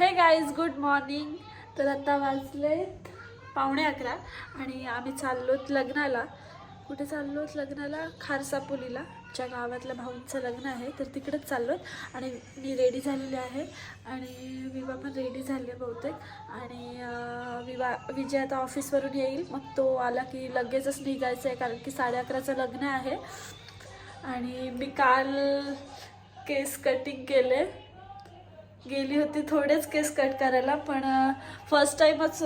हे guys, good morning. तर आता वाजलेत 11:15 आणि आम्ही चाललोत लग्नाला. कुठे चाललोत लग्नाला? खारसापोलीला, ज्या गावातल्या भाऊंचं लग्न आहे, तर तिकडेच चाललोत. आणि मी रेडी झालेली आहे आणि विवा पण रेडी झाली आहे बहुतेक. आणि विजय आता ऑफिसवरून येईल, मग तो आला की लगेचच निघायचं आहे, कारण की 11:30चं लग्न आहे. आणि मी काल केस कटिंग केले, गेली होती थोडेच केस कट करायला, पण फर्स्ट टाईमच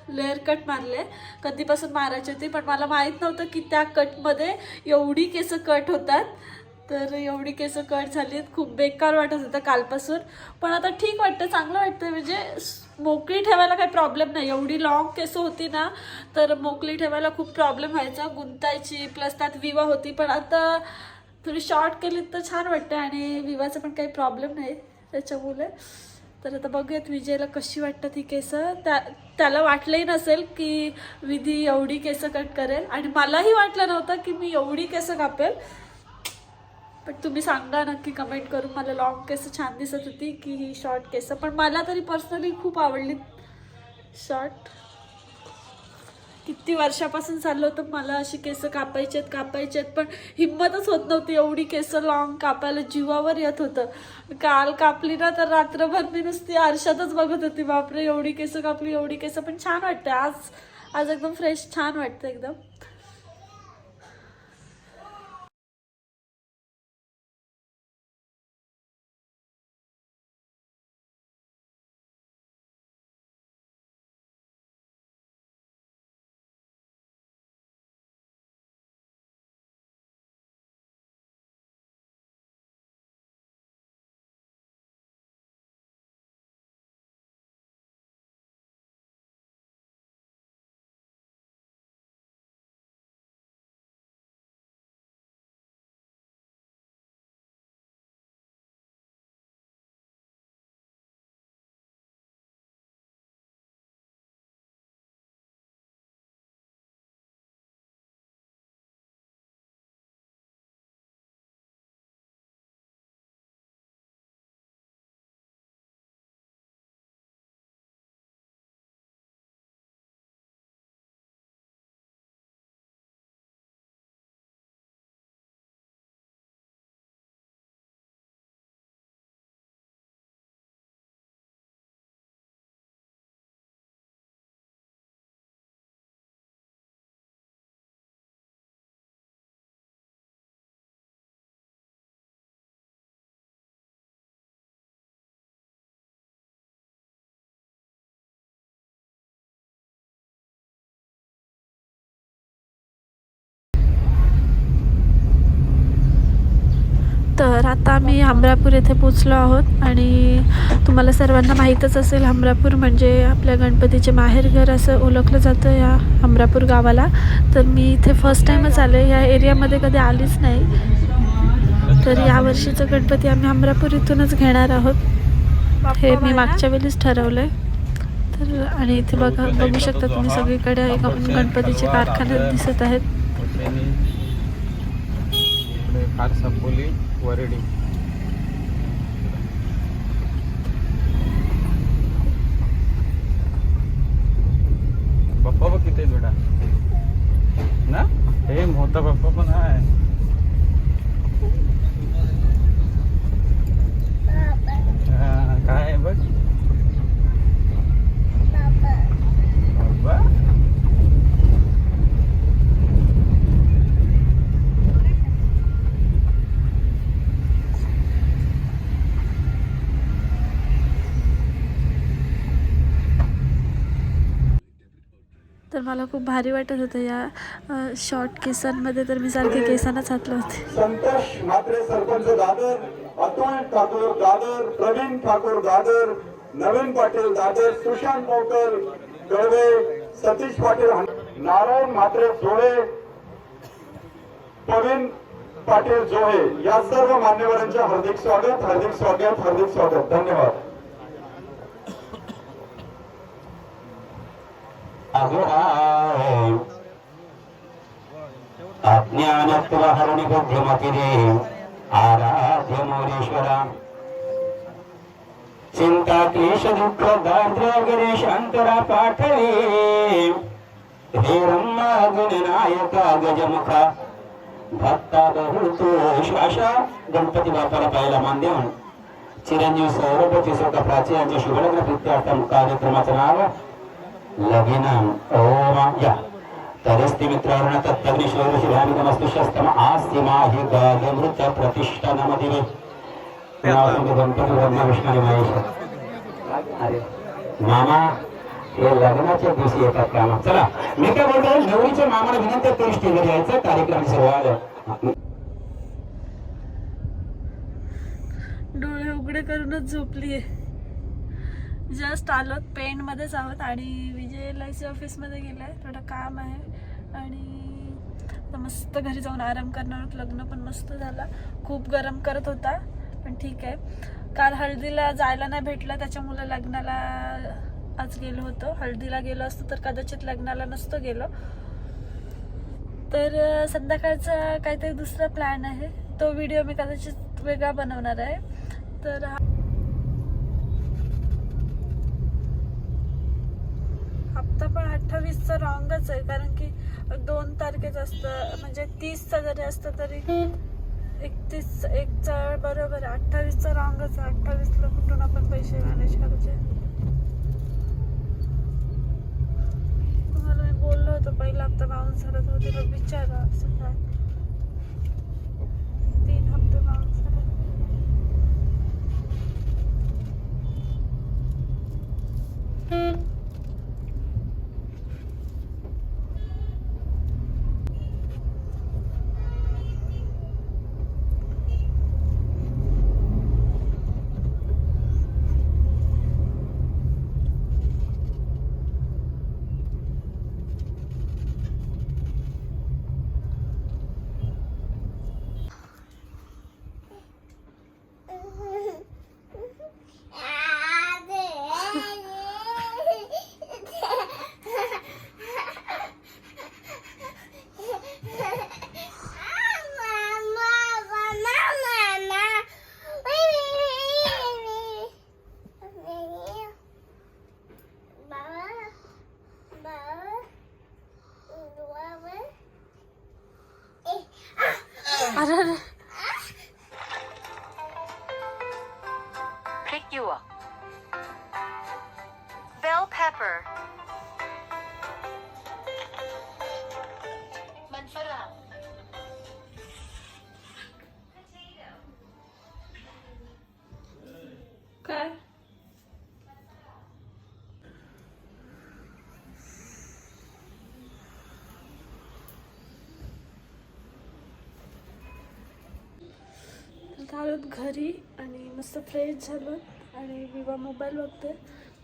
लेअर कट मारले. कधीपासून मारायची होती, पण मला माहीत नव्हतं की त्या कटमध्ये एवढी केस कट होतात. तर एवढी केस कट झाली, खूप बेकार वाटत होतं कालपासून. पण आता ठीक वाटतं, चांगलं वाटतं. म्हणजे मोकळी ठेवायला काही प्रॉब्लेम नाही. एवढी लॉंग केस होती ना, तर मोकळी ठेवायला खूप प्रॉब्लेम व्हायचा, गुंतायची, प्लस त्यात विवा होती. पण आता थोडी शॉर्ट केली तर छान वाटतं आणि विवाचा पण काही प्रॉब्लेम नाही त्याच्यामुळे. तर आता बघूयात विजयला कशी वाटतात ही केस. त्याला वाटलंही नसेल की विधी एवढी केस कट करेल, आणि मलाही वाटलं नव्हतं की मी एवढी केस कापेल. पण तुम्ही सांगा नक्की कमेंट करून, मला लॉंग केस छान दिसत होती की ही शॉर्ट केस. पण मला तरी पर्सनली खूप आवडली शॉर्ट. किती वर्षापासून चाललं होतं मला अशी केस कापायचेत, पण हिंमतच होत नव्हती. एवढी केस लॉंग कापायला जीवावर येत होतं. काल कापली ना, तर रात्रभर मी नुसती आरशातच बघत होती, बापरे एवढी केस कापली, एवढी केस. पण छान वाटतं आज एकदम फ्रेश, छान वाटतं एकदम. तर आता आम्ही हमरापूर येथे पोचलो आहोत. आणि तुम्हाला सर्वांना माहीतच असेल, हमरापूर म्हणजे आपल्या गणपतीचे माहेरघर असं ओळखलं जातं या हमरापूर गावाला. तर मी इथे फर्स्ट टाईमच आले, या एरियामध्ये कधी आलीच नाही. तर यावर्षीचं गणपती आम्ही हमरापूर इथूनच घेणार आहोत, हे मी मागच्या वेळेस ठरवलं आहे. तर आणि इथे बघू शकता तुम्ही, सगळीकडे गणपतीचे कारखाने दिसत आहेत. खारसापोली वरडी. बाप्पा बघ किती बेटा ना, हे मोठा बाप्पा पण आहे. काय बघ बाबा. तर मला खूप भारी वाटत होतं या शॉर्ट केसांमध्ये. तर मी सारखे केसांनाच घातले होते. संतोष म्हात्रे सरपंच दादर, अतुल ठाकूर दादर, प्रवीण ठाकूर दादर, नवीन पाटील दादर, सुशांत मोकर कळवे, सतीश पाटील, नारायण म्हात्रे जोळे, प्रवीण पाटील जोहे, या सर्व मान्यवरांचे हार्दिक स्वागत, हार्दिक स्वागत, हार्दिक स्वागत. धन्यवाद. अज्ञानत्व हरणी बुद्धिमती रे आराध्य मोरेश्वरा. चिंता क्लेश दुःख दारिद्र्य वगैरे शांतरा पाठवे हे रम्मा गुणनायका गजमुखा भक्ता बहुतो श्वासा गणपती बाप्पाला पाहायला मान देऊन चिरंजीव सौरभ चिसोका प्राची यांच्या शुभलग्न प्रित्यार्थम कार्यक्रमाचं नाव लगीनम ओम या तरिस्ति मित्रावरण तत्तग्निश्वर शिवामिदमस्तु शस्तम आस्तिमा हि गागमृत प्रतिष्ठा नमदिवे गणपती ब्रह्मा विष्णू आणि महेश अरे मामा हे लग्नाच्या दिवशी येतात कामा. चला मी काय बोलतो नवरीच्या मामाला विनंती करून स्टेजवर यायचं कार्यक्रम सुरू झाला. डोळे उघडे करूनच झोपलीये. जस्ट आलोत पेंटमध्येच आहोत आणि विजय LIC ऑफिसमध्ये गेलाय. थोडं काम आहे आणि आता मस्त घरी जाऊन आराम करणार आहोत. लग्न पण मस्त झाला. खूप गरम करत होता पण ठीक आहे. काल हळदीला जायला नाही भेटलं त्याच्यामुळे लग्नाला आज गेलो होतो. हळदीला गेलो असतो तर कदाचित लग्नाला नसतो गेलो. तर संध्याकाळचा काहीतरी दुसरा प्लॅन आहे. तो व्हिडिओ मी कदाचित वेगळा बनवणार आहे. तर हप्ता पण 28चा रॉंगच आहे कारण की 2 तारखेच असतं म्हणजे 30चा जरी असतं तरी 31चा बरोबर आहे. 28चा रॉंगच आहे. 28ला कुठून आपण पैसे मॅनेज करायचे. तुम्हाला मी बोललो होतो पहिला हप्ता बाउन्स झाला तर तिला विचारा असं काय 3 हप्ते बाउन्स झाले. Pick you up. Bell pepper. Manfara. काय आलोत घरी आणि मस्त फ्रेश झालो आणि विवा मोबाईल बघते.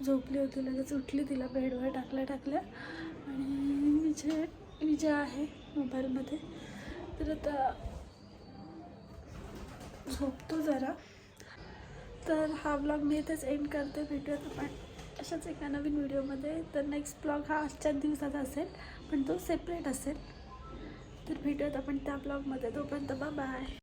झोपली होती लगेच उठली. तिला बेडवर टाकल्या आणि विजय आहे मोबाईलमध्ये. तर आता झोपतो जरा. तर हा व्लॉग मी इथेच एंड करते. भेटूयात आपण अशाच एका नवीन व्हिडिओमध्ये. तर नेक्स्ट ब्लॉग हा आजच्याच दिवसाचा असेल पण तो सेपरेट असेल. तर भेटूयात आपण त्या ब्लॉगमध्ये. तोपर्यंत बाय.